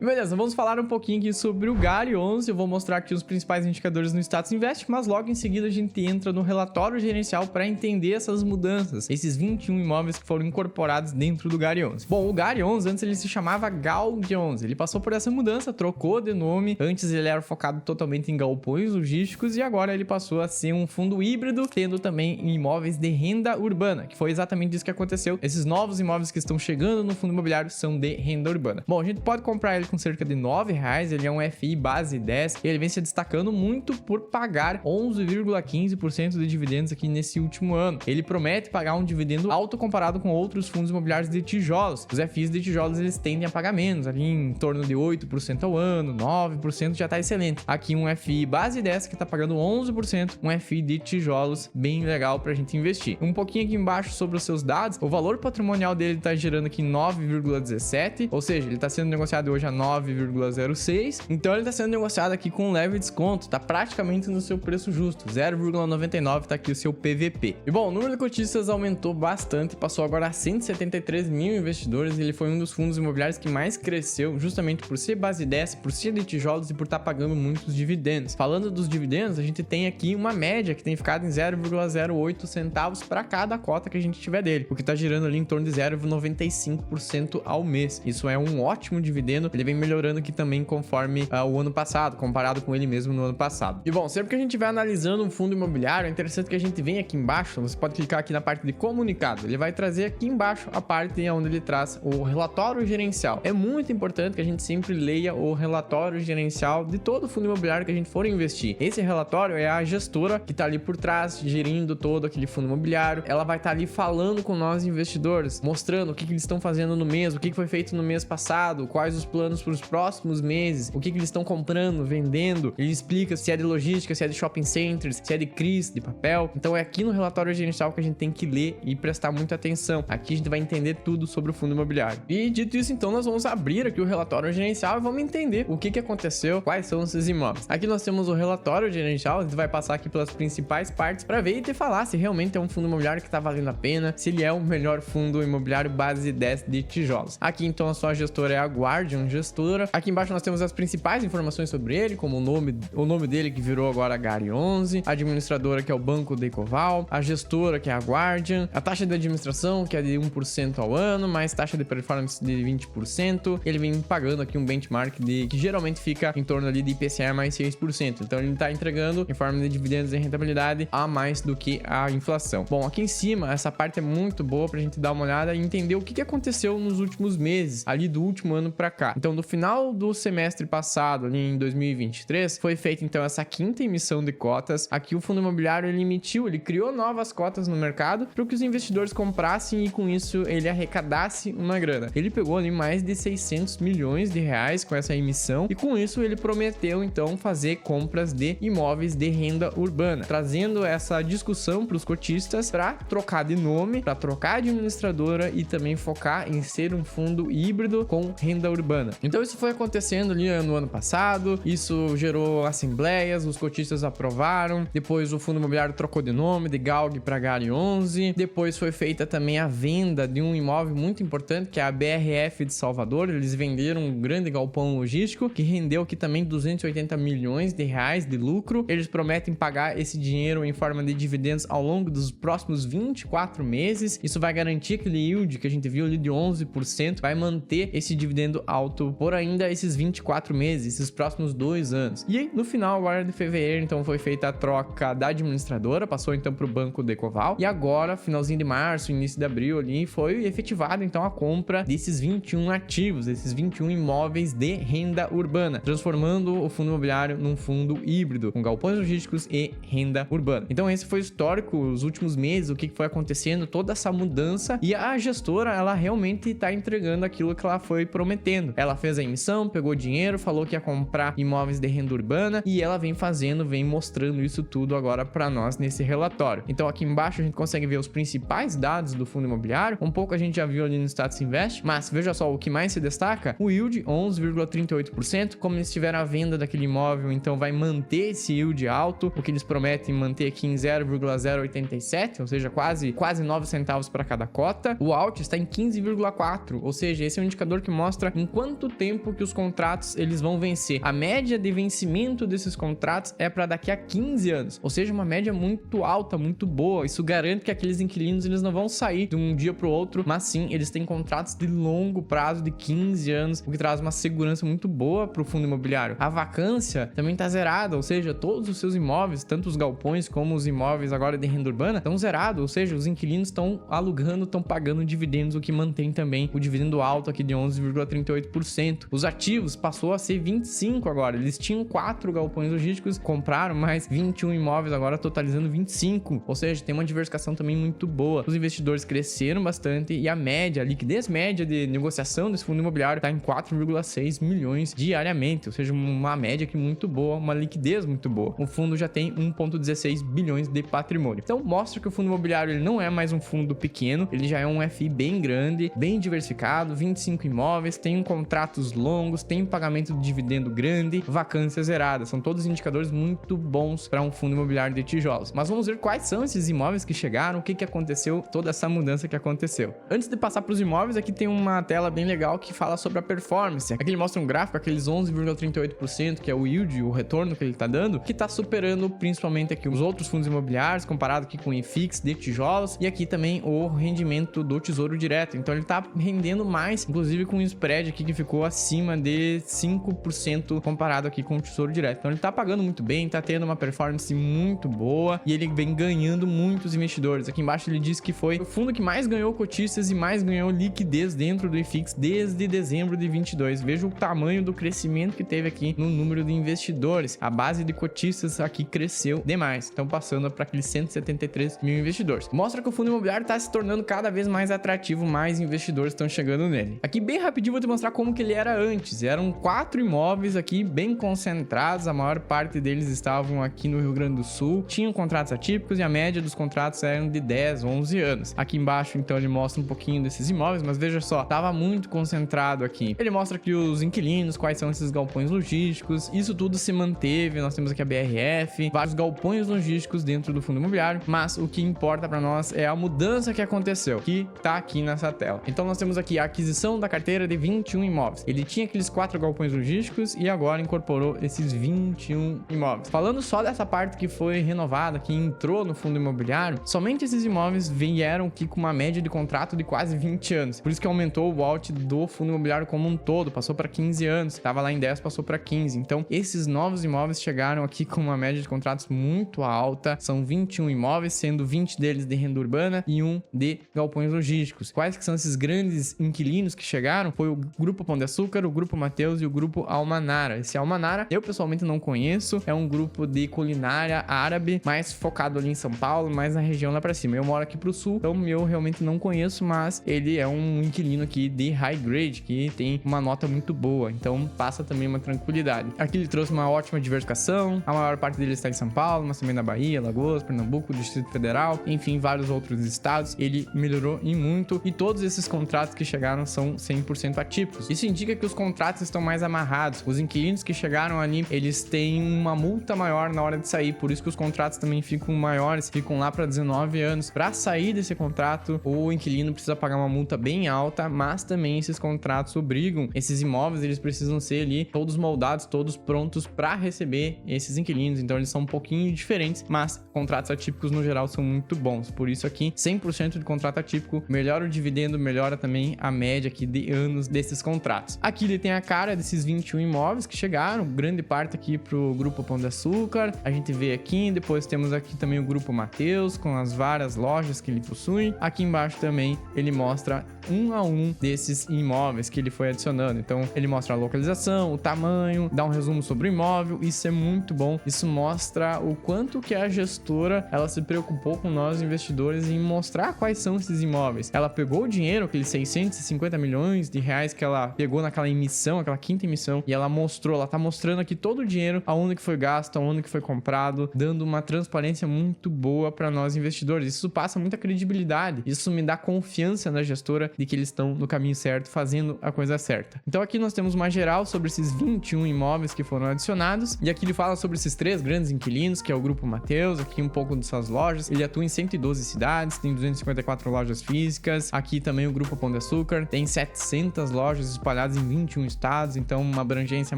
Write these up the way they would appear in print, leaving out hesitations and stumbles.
E beleza, vamos falar um pouquinho aqui sobre o GARI11. Eu vou mostrar aqui os principais indicadores no Status Invest, mas logo em seguida a gente entra no relatório gerencial para entender essas mudanças, esses 21 imóveis que foram incorporados dentro do GARI11. Bom, o GARI11 antes ele se chamava GALG11. Ele passou por essa mudança, trocou de nome. Antes ele era focado totalmente em galpões logísticos e agora ele passou a ser um fundo híbrido, tendo também imóveis de renda urbana, que foi exatamente isso que aconteceu. Esses novos imóveis que estão chegando no fundo imobiliário são de renda urbana. Bom, a gente pode comprar ele com cerca de R$9, ele é um FI base 10 e ele vem se destacando muito por pagar 11,15% de dividendos aqui nesse último ano. Ele promete pagar um dividendo alto comparado com outros fundos imobiliários de tijolos. Os FIs de tijolos eles tendem a pagar menos, ali em torno de 8% ao ano, 9% já tá excelente. Aqui um FI base 10 que tá pagando 11%, um FI de tijolos bem legal pra gente investir. Um pouquinho aqui embaixo sobre os seus dados, o valor patrimonial dele tá girando aqui 9,17, ou seja, ele tá sendo negociado hoje a 9,06, então ele tá sendo negociado aqui com um leve desconto, tá praticamente no seu preço justo, 0,99 tá aqui o seu PVP. E bom, o número de cotistas aumentou bastante, passou agora a 173 mil investidores, ele foi um dos fundos imobiliários que mais cresceu, justamente por ser base 10, por ser de tijolos e por estar pagando muitos dividendos. Falando dos dividendos, a gente tem aqui uma média que tem ficado em 0,08 centavos para cada cota que a gente tiver dele, o que tá girando ali em torno de 0,95% ao mês. Isso é um ótimo dividendo, ele vem melhorando aqui também conforme o ano passado, comparado com ele mesmo no ano passado. E bom, sempre que a gente vai analisando um fundo imobiliário, é interessante que a gente venha aqui embaixo, você pode clicar aqui na parte de comunicado, ele vai trazer aqui embaixo a parte onde ele traz o relatório gerencial. É muito importante que a gente sempre leia o relatório gerencial de todo fundo imobiliário que a gente for investir. Esse relatório é a gestora que tá ali por trás, gerindo todo aquele fundo imobiliário. Ela vai estar ali falando com nós investidores, mostrando o que eles estão fazendo no mês, o que foi feito no mês passado, quais os planos para os próximos meses, o que eles estão comprando, vendendo. Ele explica se é de logística, se é de shopping centers, se é de CRIs, de papel. Então é aqui no relatório gerencial que a gente tem que ler e prestar muita atenção. Aqui a gente vai entender tudo sobre o fundo imobiliário. E dito isso, então nós vamos abrir aqui o relatório gerencial e vamos entender o que aconteceu, quais são esses imóveis. Aqui nós temos o relatório gerencial, a gente vai passar aqui pelas principais partes para ver e te falar se realmente é um fundo imobiliário que tá valendo a pena, se ele é o melhor fundo imobiliário base 10 de tijolos. Aqui então a sua gestora é a Guardian Gestora. Aqui embaixo nós temos as principais informações sobre ele, como o nome dele que virou agora GARI11, a administradora que é o Banco Decoval, a gestora que é a Guardian, a taxa de administração que é de 1% ao ano, mais taxa de performance de 20%. Ele vem pagando aqui um benchmark que geralmente fica em torno ali de IPCA mais 6%. Então ele está entregando em forma de dividendos e rentabilidade a mais do que a inflação. Bom, aqui em cima essa parte é muito boa pra gente dar uma olhada e entender o que aconteceu nos últimos meses, ali do último ano para cá. Então no final do semestre passado, ali em 2023, foi feita então essa quinta emissão de cotas. Aqui o fundo imobiliário ele criou novas cotas no mercado para que os investidores comprassem e com isso ele arrecadasse uma grana. Ele pegou ali mais de 600 milhões de reais com essa emissão e com isso ele prometeu então fazer compras de imóveis de renda urbana, trazendo essa discussão para os cotistas para trocar de nome, para trocar de administradora e também focar em ser um fundo híbrido com renda urbana. Então isso foi acontecendo ali no ano passado, isso gerou assembleias, os cotistas aprovaram, depois o fundo imobiliário trocou de nome, de GALG para GARI11, depois foi feita também a venda de um imóvel muito importante, que é a BRF de Salvador. Eles venderam um grande galpão logístico, que rendeu aqui também 280 milhões de reais de lucro. Eles prometem pagar esse dinheiro em forma de dividendos ao longo dos próximos 24 meses. Isso vai garantir aquele yield que a gente viu ali de 11%, vai manter esse dividendo alto por ainda esses 24 meses, esses próximos 2 anos. E aí, no final agora de fevereiro, então foi feita a troca da administradora, passou então para o Banco Decoval, e agora, finalzinho de março, início de abril ali, foi efetivada então a compra desses 21 ativos, desses 21 imóveis de renda urbana, transformando o fundo imobiliário num fundo híbrido, com galpões logísticos e renda urbana. Então esse foi o histórico, os últimos meses, o que foi acontecendo, toda essa mudança, e a gestora, ela realmente está entregando aquilo que ela foi prometendo. Ela fez a emissão, pegou dinheiro, falou que ia comprar imóveis de renda urbana, e ela vem mostrando isso tudo agora para nós nesse relatório. Então aqui embaixo a gente consegue ver os principais dados do fundo imobiliário, um pouco a gente já viu ali no Status Invest, mas veja só, o que mais se destaca, o yield 11,38%, como eles tiveram a venda daquele imóvel, então vai manter esse yield alto, o que eles prometem manter aqui em 0,087, ou seja, quase 9 centavos para cada cota. O out está em 15,4, ou seja, esse é um indicador que mostra em quanto tempo que os contratos eles vão vencer. A média de vencimento desses contratos é para daqui a 15 anos, ou seja, uma média muito alta, muito boa. Isso garante que aqueles inquilinos eles não vão sair de um dia para o outro, mas sim, eles têm contratos de longo prazo de 15 anos, o que traz uma segurança muito boa para o fundo imobiliário. A vacância também está zerada, ou seja, todos os seus imóveis, tanto os galpões como os imóveis agora de renda urbana, estão zerados, ou seja, os inquilinos estão alugando, estão pagando dividendos, o que mantém também o dividendo alto aqui de 11,38%. Os ativos passou a ser 25 agora, eles tinham 4 galpões logísticos, compraram mais 21 imóveis agora, totalizando 25, ou seja, tem uma diversificação também muito boa. Os investidores cresceram bastante e a média, a liquidez média de negociação desse fundo imobiliário está em 4,6 milhões diariamente, ou seja, uma média aqui muito boa, uma liquidez muito boa. O fundo já tem 1,16 bilhões de patrimônio. Então mostra que o fundo imobiliário ele não é mais um fundo pequeno, ele já é um FI bem grande, bem diversificado, 25 imóveis, tem contratos longos, tem pagamento de dividendo grande, vacância zerada. São todos indicadores muito bons para um fundo imobiliário de tijolos. Mas vamos ver quais são esses imóveis que chegaram, o que aconteceu, toda essa mudança que aconteceu. Antes de passar para os imóveis, aqui tem uma tela bem legal que fala sobre a performance. Aqui ele mostra um gráfico, aqueles 11,38%, que é o yield, o retorno que ele está dando, que está superando principalmente aqui os outros fundos imobiliários, comparado aqui com o IFIX de tijolos, e aqui também o rendimento do Tesouro Direto. Então ele está rendendo mais, inclusive com um spread aqui que ficou acima de 5% comparado aqui com o Tesouro Direto. Então ele está pagando muito bem, está tendo uma performance muito boa e ele vem ganhando muitos investidores. Aqui embaixo ele diz que foi o fundo que mais ganhou cotistas e mais ganhou liquidez dentro do IFIX desde dezembro de 22. Veja o tamanho do crescimento que teve aqui no número de investidores. A base de cotistas aqui cresceu demais. Então passando para aqueles 173 mil investidores. Mostra que o fundo imobiliário está se tornando cada vez mais atrativo, mais investidores estão chegando nele. Aqui bem rapidinho vou te mostrar como que ele era antes. Eram 4 imóveis aqui bem concentrados, a maior parte deles estavam aqui no Rio Grande do Sul, tinham contratos atípicos e a média dos contratos eram de 10, 11 anos. Aqui embaixo então ele mostra um pouquinho desses imóveis, mas veja só, estava muito concentrado aqui. Ele mostra aqui os inquilinos, quais são esses galpões logísticos, isso tudo se manteve, nós temos aqui a BRF, vários galpões logísticos dentro do fundo imobiliário, mas o que importa para nós é a mudança que aconteceu, que tá aqui nessa tela. Então nós temos aqui a aquisição da carteira de 21 imóveis. Ele tinha aqueles 4 galpões logísticos e agora incorporou esses 21 imóveis. Falando só dessa parte que foi renovada, que entrou no fundo imobiliário, somente esses imóveis vieram aqui com uma média de contrato de quase 20 anos. Por isso que aumentou o WALT do fundo imobiliário como um todo, passou para 15 anos, estava lá em 10, passou para 15. Então esses novos imóveis chegaram aqui com uma média de contratos muito alta, são 21 imóveis, sendo 20 deles de renda urbana e um de galpões logísticos. Quais que são esses grandes inquilinos que chegaram? Foi o Grupo Pão de Açúcar, o Grupo Mateus e o Grupo Almanara. Esse Almanara eu pessoalmente não conheço, é um grupo de culinária árabe, mais focado ali em São Paulo, mais na região lá pra cima. Eu moro aqui pro sul, então eu realmente não conheço, mas ele é um inquilino aqui de high grade, que tem uma nota muito boa, então passa também uma tranquilidade. Aqui ele trouxe uma ótima diversificação, a maior parte dele está em São Paulo, mas também na Bahia, Alagoas, Pernambuco, Distrito Federal, enfim, vários outros estados. Ele melhorou em muito e todos esses contratos que chegaram são 100% atípicos. Isso indica que os contratos estão mais amarrados. Os inquilinos que chegaram ali, eles têm uma multa maior na hora de sair, por isso que os contratos também ficam maiores, ficam lá para 19 anos. Para sair desse contrato, o inquilino precisa pagar uma multa bem alta, mas também esses contratos obrigam, esses imóveis, eles precisam ser ali todos moldados, todos prontos para receber esses inquilinos, então eles são um pouquinho diferentes, mas contratos atípicos no geral são muito bons. Por isso aqui, 100% de contrato atípico, melhora o dividendo, melhora também a média aqui de anos desses contratos. Aqui ele tem a cara desses 21 imóveis que chegaram, grande parte aqui pro Grupo Pão de Açúcar, a gente vê aqui, depois temos aqui também o Grupo Mateus, com as várias lojas que ele possui. Aqui embaixo também ele mostra um a um desses imóveis que ele foi adicionando, então ele mostra a localização, o tamanho, dá um resumo sobre o imóvel, isso é muito bom, isso mostra o quanto que a gestora, ela se preocupou com nós investidores em mostrar quais são esses imóveis. Ela pegou o dinheiro, aqueles 650 milhões de reais que ela pegou naquela emissão, aquela quinta emissão, e ela mostrou, ela tá mostrando aqui todo o dinheiro, aonde que foi gasto, aonde que foi comprado, dando uma transparência muito boa para nós investidores. Isso passa muita credibilidade, isso me dá confiança na gestora de que eles estão no caminho certo, fazendo a coisa certa. Então aqui nós temos uma geral sobre esses 21 imóveis que foram adicionados, e aqui ele fala sobre esses 3 grandes inquilinos, que é o Grupo Mateus, aqui um pouco dessas lojas. Ele atua em 112 cidades, tem 254 lojas físicas. Aqui também o Grupo Pão de Açúcar tem 700 lojas espalhadas espalhados em 21 estados, então uma abrangência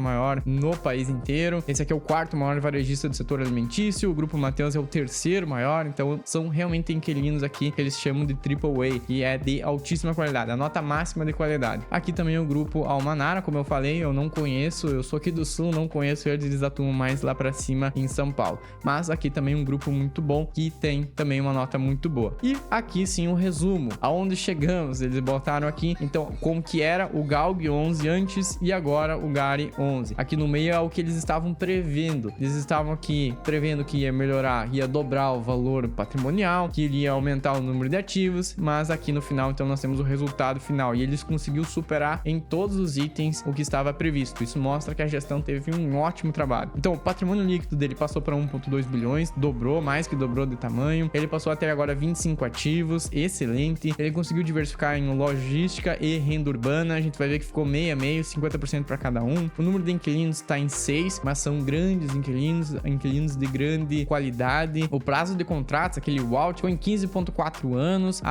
maior no país inteiro. Esse aqui é o quarto maior varejista do setor alimentício, o Grupo Mateus é o terceiro maior, então são realmente inquilinos aqui que eles chamam de AAA, que é de altíssima qualidade, a nota máxima de qualidade. Aqui também o Grupo Almanara, como eu falei, eu não conheço, eu sou aqui do Sul, não conheço eles atuam mais lá pra cima em São Paulo. Mas aqui também um grupo muito bom, que tem também uma nota muito boa. E aqui sim o resumo, aonde chegamos, eles botaram aqui, então, como que era o Galg 11 antes e agora o Gari 11. Aqui no meio é o que eles estavam prevendo. Eles estavam aqui prevendo que ia melhorar, ia dobrar o valor patrimonial, que iria aumentar o número de ativos, mas aqui no final, então, nós temos o resultado final. E eles conseguiram superar em todos os itens o que estava previsto. Isso mostra que a gestão teve um ótimo trabalho. Então, o patrimônio líquido dele passou para 1,2 bilhões, dobrou, mais que dobrou de tamanho. Ele passou até agora 25 ativos, excelente. Ele conseguiu diversificar em logística e renda urbana. A gente vai ver que ficou meio a meio, 50% para cada um. O número de inquilinos está em 6, mas são grandes inquilinos de grande qualidade. O prazo de contratos, aquele WAUT, ficou em 15,4 anos.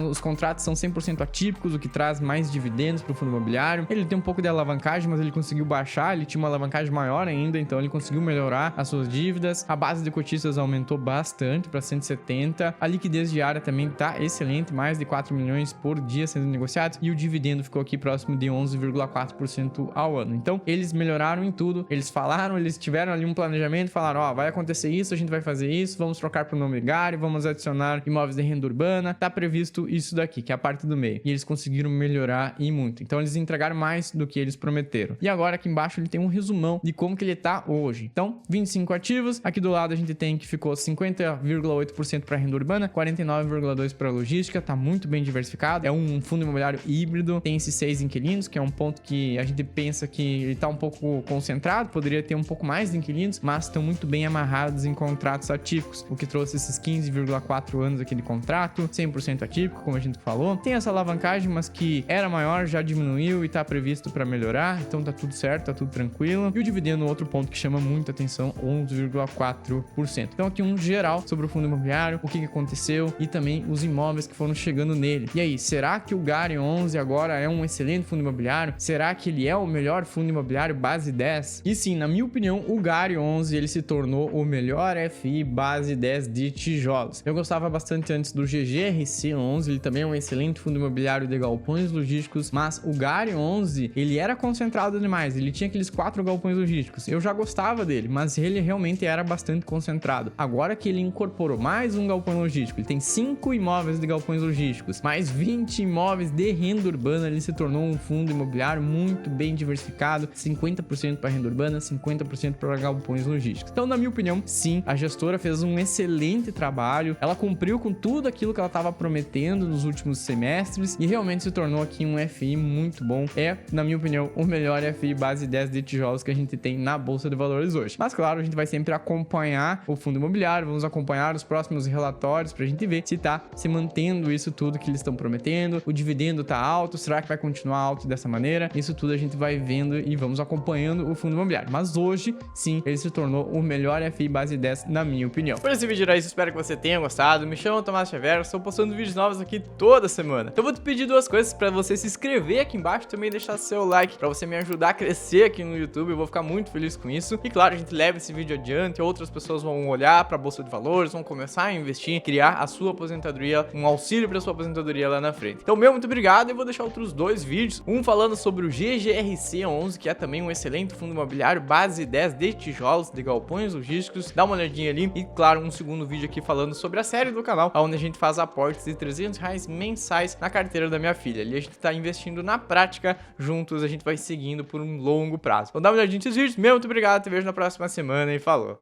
Os contratos são 100% atípicos, o que traz mais dividendos para o fundo imobiliário. Ele tem um pouco de alavancagem, mas ele conseguiu baixar, ele tinha uma alavancagem maior ainda, então ele conseguiu melhorar as suas dívidas. A base de cotistas aumentou bastante para 170. A liquidez diária também tá excelente, mais de 4 milhões por dia sendo negociados, e o dividendo ficou aqui próximo de 11,4% ao ano. Então, eles melhoraram em tudo, eles falaram, eles tiveram ali um planejamento, falaram, ó, vai acontecer isso, a gente vai fazer isso, vamos trocar pro nome Gari, vamos adicionar imóveis de renda urbana, tá previsto isso daqui, que é a parte do meio. E eles conseguiram melhorar e muito. Então, eles entregaram mais do que eles prometeram. E agora, aqui embaixo, ele tem um resumão de como que ele tá hoje. Então, 25 ativos, aqui do lado a gente tem que ficou 50,8% para renda urbana, 49,2% para logística, tá muito bem diversificado, é um fundo imobiliário híbrido, tem esses 6 inquilinos, que é um ponto que a gente pensa que ele tá um pouco concentrado, poderia ter um pouco mais de inquilinos, mas estão muito bem amarrados em contratos atípicos, o que trouxe esses 15,4 anos aqui de contrato, 100% atípico, como a gente falou. Tem essa alavancagem, mas que era maior, já diminuiu e tá previsto para melhorar, então tá tudo certo, tá tudo tranquilo. E o dividendo, outro ponto que chama muita atenção, 11,4%. Então aqui um geral sobre o fundo imobiliário, o que aconteceu e também os imóveis que foram chegando nele. E aí, será que o Gari 11 agora é um excelente fundo imobiliário? Será que ele é o melhor fundo imobiliário base 10? E sim, na minha opinião, o Gari 11 ele se tornou o melhor FI base 10 de tijolos. Eu gostava bastante antes do GGRC 11, ele também é um excelente fundo imobiliário de galpões logísticos, mas o Gari 11, ele era concentrado demais, ele tinha aqueles 4 galpões logísticos. Eu já gostava dele, mas ele realmente era bastante concentrado. Agora que ele incorporou mais um galpão logístico, ele tem 5 imóveis de galpões logísticos, mais 20 imóveis de renda urbana, ele se tornou um fundo imobiliário muito bem diversificado, 50% para renda urbana, 50% para galpões logísticos. Então, na minha opinião, sim, a gestora fez um excelente trabalho, ela cumpriu com tudo aquilo que ela estava prometendo nos últimos semestres e realmente se tornou aqui um FI muito bom. É, na minha opinião, o melhor FI base 10 de tijolos que a gente tem na Bolsa de Valores hoje. Mas, claro, a gente vai sempre acompanhar o fundo imobiliário, vamos acompanhar os próximos relatórios para a gente ver se tá se mantendo isso tudo que eles estão prometendo, o dividendo tá alto, será que vai continuar alto dessa maneira? Isso tudo a gente vai vendo e vamos acompanhando o fundo imobiliário. Mas hoje, sim, ele se tornou o melhor FI base 10, na minha opinião. Por esse vídeo era isso, espero que você tenha gostado. Me chamo Tomás Xavier, estou postando vídeos novos aqui toda semana. Então eu vou te pedir duas coisas para você se inscrever aqui embaixo e também deixar seu like para você me ajudar a crescer aqui no YouTube. Eu vou ficar muito feliz com isso. E claro, a gente leva esse vídeo adiante, outras pessoas vão olhar para a Bolsa de Valores, vão começar a investir, criar a sua aposentadoria, um auxílio para sua aposentadoria lá na frente. Então, muito obrigado, e vou deixar outros dois vídeos, um falando sobre o GGRC 11, que é também um excelente fundo imobiliário base 10 de tijolos, de galpões logísticos, dá uma olhadinha ali, e claro, um segundo vídeo aqui falando sobre a série do canal, onde a gente faz aportes de R$300 mensais na carteira da minha filha. Ali a gente tá investindo na prática, juntos a gente vai seguindo por um longo prazo. Então dá uma olhadinha nesses vídeos, muito obrigado, te vejo na próxima semana e falou!